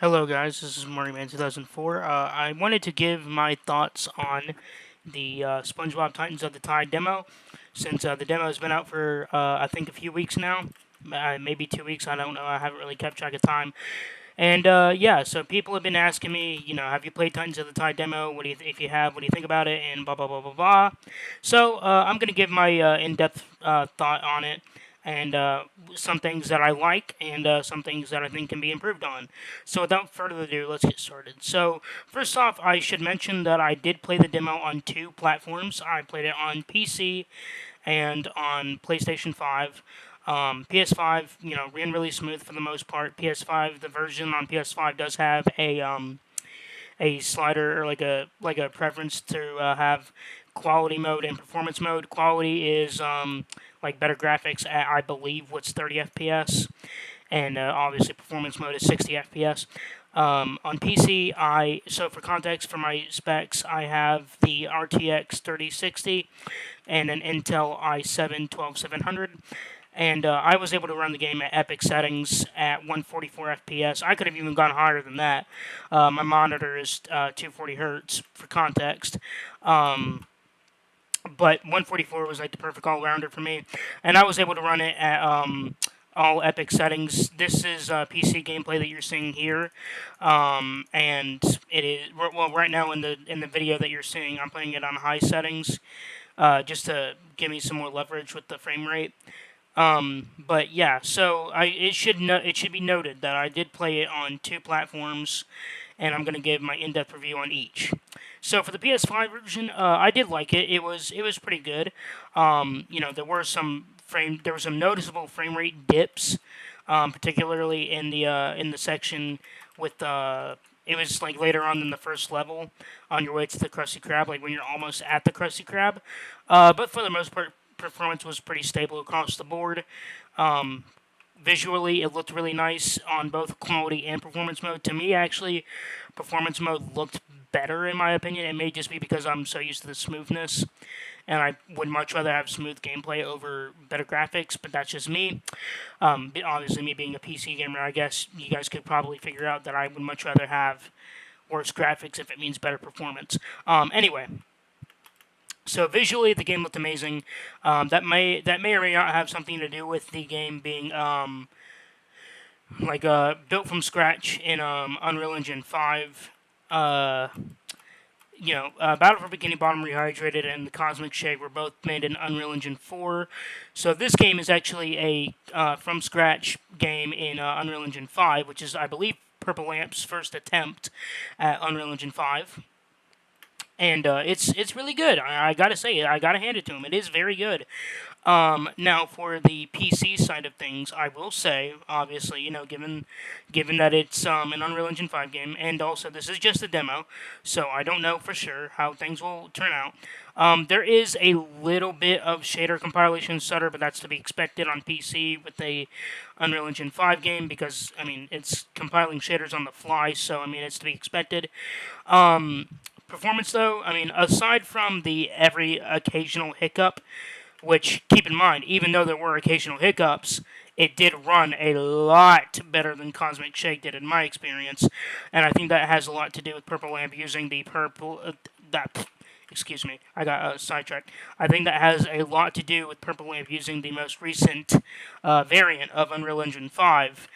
Hello, guys. This is Morning 2004. I wanted to give my thoughts on the SpongeBob Titans of the Tide demo, since the demo has been out for I think a few weeks now, maybe 2 weeks. I don't know. I haven't really kept track of time. And yeah, so people have been asking me, have you played Titans of the Tide demo? What do you if you have, what do you think about it? And blah blah blah blah blah. So I'm gonna give my in-depth thought on it, and some things that I like, and some things that I think can be improved on. So without further ado, let's get started. So first off, I should mention that I did play the demo on two platforms. I played it on PC and on PlayStation 5. PS5, ran really smooth for the most part. PS5, the version on PS5 does have a slider, or like a preference to have quality mode and performance mode. Quality is like better graphics at, I believe, what's 30 FPS, and obviously performance mode is 60 FPS. On PC, so for context for my specs, I have the RTX 3060 and an Intel i7 12700. And I was able to run the game at epic settings at 144 FPS. I could have even gone higher than that. My monitor is 240 hertz for context. But 144 was like the perfect all-rounder for me. And I was able to run it at all epic settings. This is PC gameplay that you're seeing here. And it is, well, right now in the video that you're seeing, I'm playing it on high settings. Just to give me some more leverage with the frame rate. But yeah, so it should be noted that I did play it on two platforms, and I'm gonna give my in-depth review on each. So for the PS5 version, I did like it. It was pretty good. There were some noticeable frame rate dips, particularly in the section with it was like later on in the first level on your way to the Krusty Krab, like when you're almost at the Krusty Krab. But for the most part, performance was pretty stable across the board. Um, Visually, it looked really nice on both quality and performance mode. To me, actually, performance mode looked better in my opinion. It may just be because I'm so used to the smoothness, and I would much rather have smooth gameplay over better graphics. But that's just me. Obviously, me being a PC gamer, I guess you guys could probably figure out that I would much rather have worse graphics if it means better performance. Anyway, so visually, the game looked amazing. That may or may not have something to do with the game being built from scratch in Unreal Engine 5. Uh, Battle for Bikini Bottom Rehydrated and the Cosmic Shake were both made in Unreal Engine 4. So this game is actually a from scratch game in Unreal Engine 5, which is, I believe, Purple Lamp's first attempt at Unreal Engine 5. And it's really good. I gotta say it. I gotta hand it to him. It is very good. Now for the PC side of things, I will say, obviously, given that it's an Unreal Engine 5 game, and also this is just a demo, so I don't know for sure how things will turn out. There is a little bit of shader compilation stutter, but that's to be expected on PC with a Unreal Engine 5 game because it's compiling shaders on the fly, so it's to be expected. Performance though, aside from the every occasional hiccup, which, keep in mind, even though there were occasional hiccups, it did run a lot better than Cosmic Shake did in my experience, and I think that has a lot to do with Purple Lamp using the purple that. Excuse me, I got sidetracked. I think that has a lot to do with Purple Lamp using the most recent variant of Unreal Engine 5.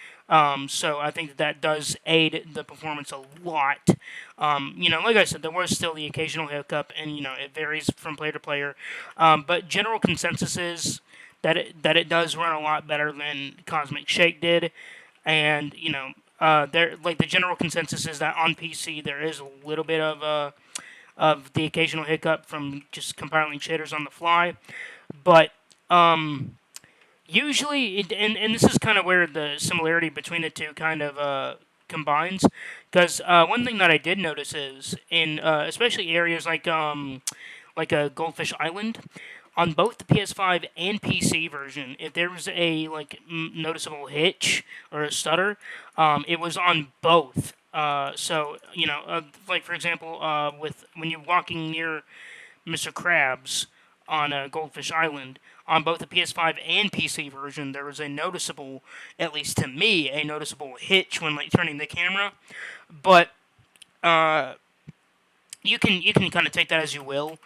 So I think that does aid the performance a lot. Like I said, there was still the occasional hiccup, and it varies from player to player. But general consensus is that it does run a lot better than Cosmic Shake did, and the general consensus is that on PC there is a little bit of the occasional hiccup from just compiling shaders on the fly, but usually, and this is kind of where the similarity between the two kind of combines, because one thing that I did notice is in especially areas like a Goldfish Island, on both the PS5 and PC version, if there was a noticeable hitch or a stutter, it was on both. Like for example, with when you're walking near Mr. Krabs, on Goldfish Island on both the PS5 and PC version, there was a noticeable, at least to me, a noticeable hitch when like turning the camera. But uh, you can kind of take that as you will.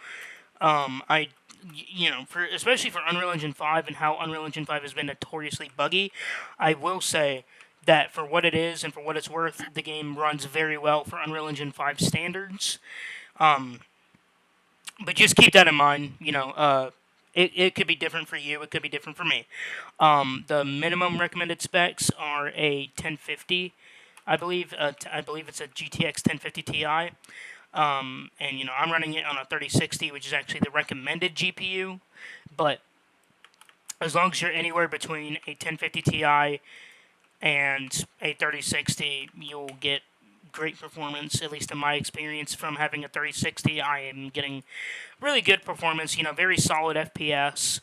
I for especially for Unreal Engine 5 and how Unreal Engine 5 has been notoriously buggy, I will say that for what it is and for what it's worth, the game runs very well for Unreal Engine 5 standards. Um, but just keep that in mind. It could be different for you. It could be different for me. The minimum recommended specs are a 1050, I believe. I believe it's a GTX 1050 Ti. And I'm running it on a 3060, which is actually the recommended GPU. But as long as you're anywhere between a 1050 Ti and a 3060, you'll get great performance. At least in my experience, from having a 3060, I am getting really good performance. Very solid FPS.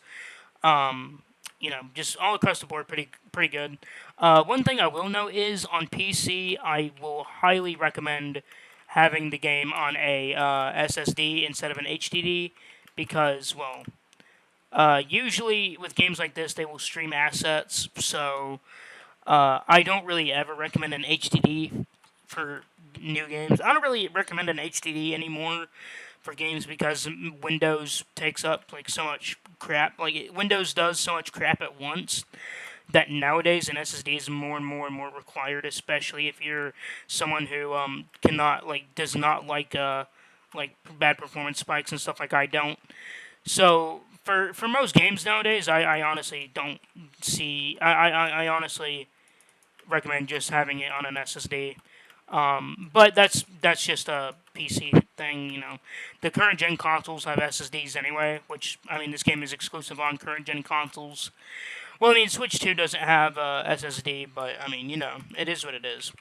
Just all across the board, pretty good. One thing I will note is on PC, I will highly recommend having the game on a SSD instead of an HDD because, well, usually with games like this, they will stream assets, so I don't really ever recommend an HDD for new games. I don't really recommend an HDD anymore for games because Windows takes up like so much crap. Like Windows does so much crap at once that nowadays an SSD is more and more and more required, especially if you're someone who cannot does not like bad performance spikes and stuff like I don't. So for most games nowadays, I honestly don't see. I honestly recommend just having it on an SSD. But that's just a PC thing, The current gen consoles have SSDs anyway, which I mean, this game is exclusive on current gen consoles. Well, I mean, Switch 2 doesn't have SSD, but I mean, it is what it is.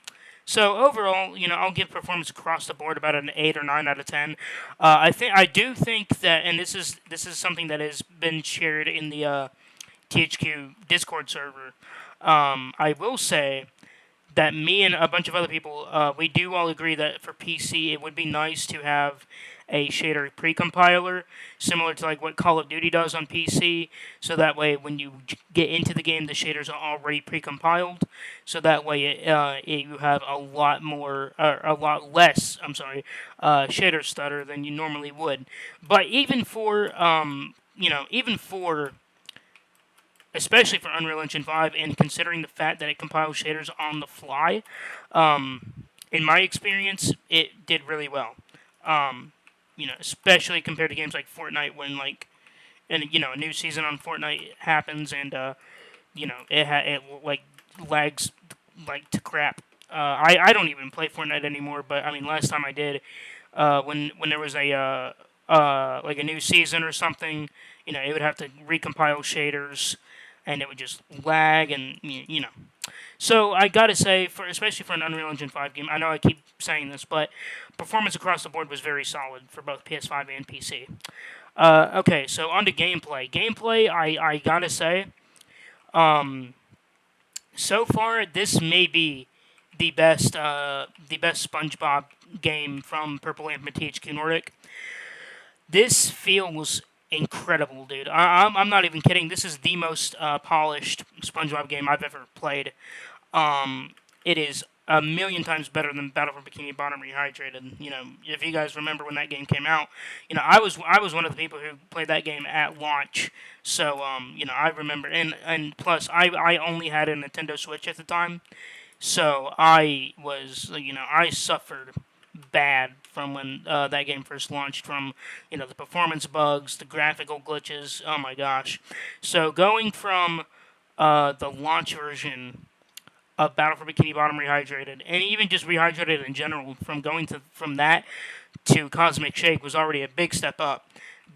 So overall, I'll give performance across the board about an 8 or 9 out of 10. I do think that, and this is something that has been shared in the THQ Discord server. I will say that me and a bunch of other people, we do all agree that for PC, it would be nice to have a shader precompiler, similar to like what Call of Duty does on PC. So that way, when you get into the game, the shaders are already precompiled. So that way, you have a lot less. I'm sorry, shader stutter than you normally would. But even for even for especially for Unreal Engine 5, and considering the fact that it compiles shaders on the fly, in my experience, it did really well. Especially compared to games like Fortnite, when a new season on Fortnite happens, and it like lags like to crap. I don't even play Fortnite anymore, but I mean, last time I did, when there was like a new season or something, it would have to recompile shaders, and it would just lag, and So I gotta say, especially for an Unreal Engine 5 game, I know I keep saying this, but performance across the board was very solid for both PS5 and PC. Okay, so on to gameplay. Gameplay, I gotta say, so far this may be the best SpongeBob game from Purple Lamp and THQ Nordic. This feels incredible, dude. I'm not even kidding. This is the most polished SpongeBob game I've ever played. It is a million times better than Battle for Bikini Bottom Rehydrated. If you guys remember when that game came out, I was one of the people who played that game at launch. So I remember, and plus I only had a Nintendo Switch at the time, so I suffered bad from when that game first launched, from the performance bugs, the graphical glitches. Oh my gosh! So going from the launch version of Battle for Bikini Bottom Rehydrated, and even just Rehydrated in general, from that to Cosmic Shake was already a big step up.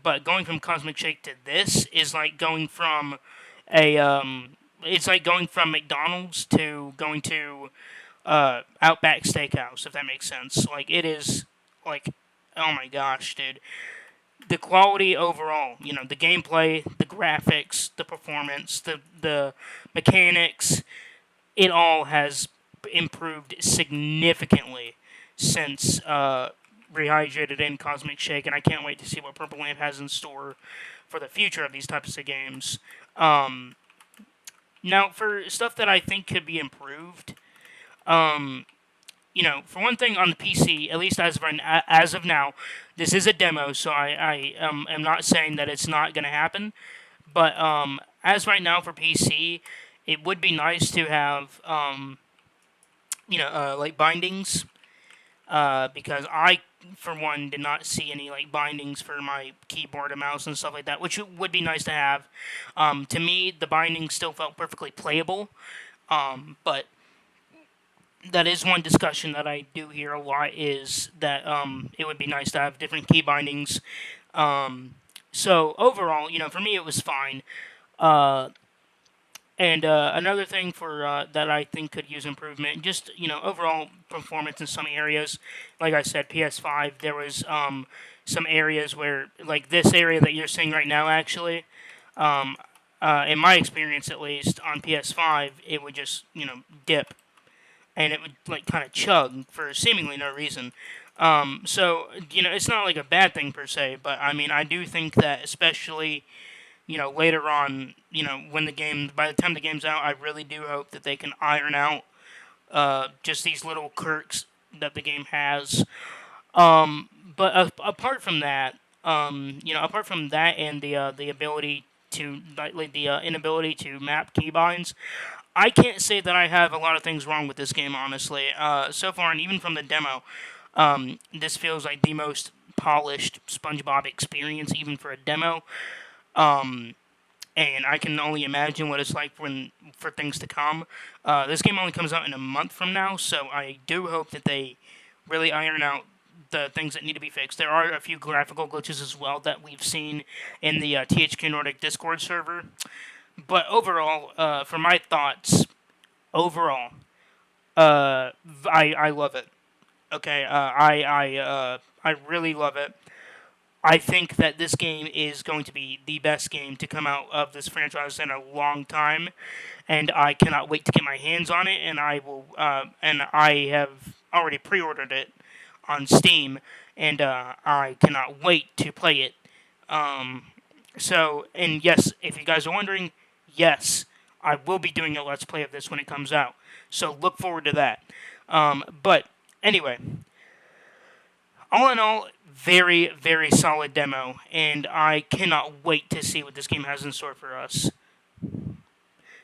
But going from Cosmic Shake to this is like going from it's like going from McDonald's to going to Outback Steakhouse, if that makes sense. Like, it is, like, oh my gosh, dude. The quality overall, the gameplay, the graphics, the performance, the mechanics, it all has improved significantly since Rehydrated and Cosmic Shake, and I can't wait to see what Purple Lamp has in store for the future of these types of games. Um, Now, for stuff that I think could be improved, um, for one thing, on the PC, at least as of now, this is a demo, so I am not saying that it's not going to happen. But as right now for PC, it would be nice to have like bindings, because I, for one, did not see any like bindings for my keyboard and mouse and stuff like that, which would be nice to have. To me, the bindings still felt perfectly playable, but that is one discussion that I do hear a lot, is that it would be nice to have different key bindings. So overall, for me, it was fine. Uh, and another thing for that I think could use improvement, just overall performance in some areas. Like I said, PS5, there was some areas where, like this area that you're seeing right now, actually, um, in my experience at least on PS5, it would just dip, and it would like kind of chug for seemingly no reason. So it's not like a bad thing per se, but I mean I do think that, especially later on, by the time the game's out, I really do hope that they can iron out just these little quirks that the game has. But apart from that, apart from that and the ability to like the inability to map keybinds, I can't say that I have a lot of things wrong with this game, honestly. So far, and even from the demo, this feels like the most polished SpongeBob experience, even for a demo. Um, and I can only imagine what it's like for things to come. This game only comes out in a month from now, so I do hope that they really iron out the things that need to be fixed. There are a few graphical glitches as well that we've seen in the THQ Nordic Discord server. But overall, for my thoughts, overall, I love it. Okay, I really love it. I think that this game is going to be the best game to come out of this franchise in a long time, and I cannot wait to get my hands on it. And I have already pre-ordered it on Steam, and I cannot wait to play it. Um, and yes, if you guys are wondering, yes, I will be doing a Let's Play of this when it comes out. So look forward to that. But anyway, all in all, very, very solid demo, and I cannot wait to see what this game has in store for us.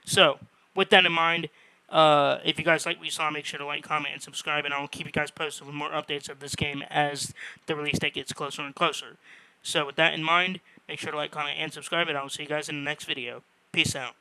So, with that in mind, if you guys like what you saw, make sure to like, comment, and subscribe, and I'll keep you guys posted with more updates of this game as the release date gets closer and closer. So, with that in mind, make sure to like, comment, and subscribe, and I will see you guys in the next video. Peace out.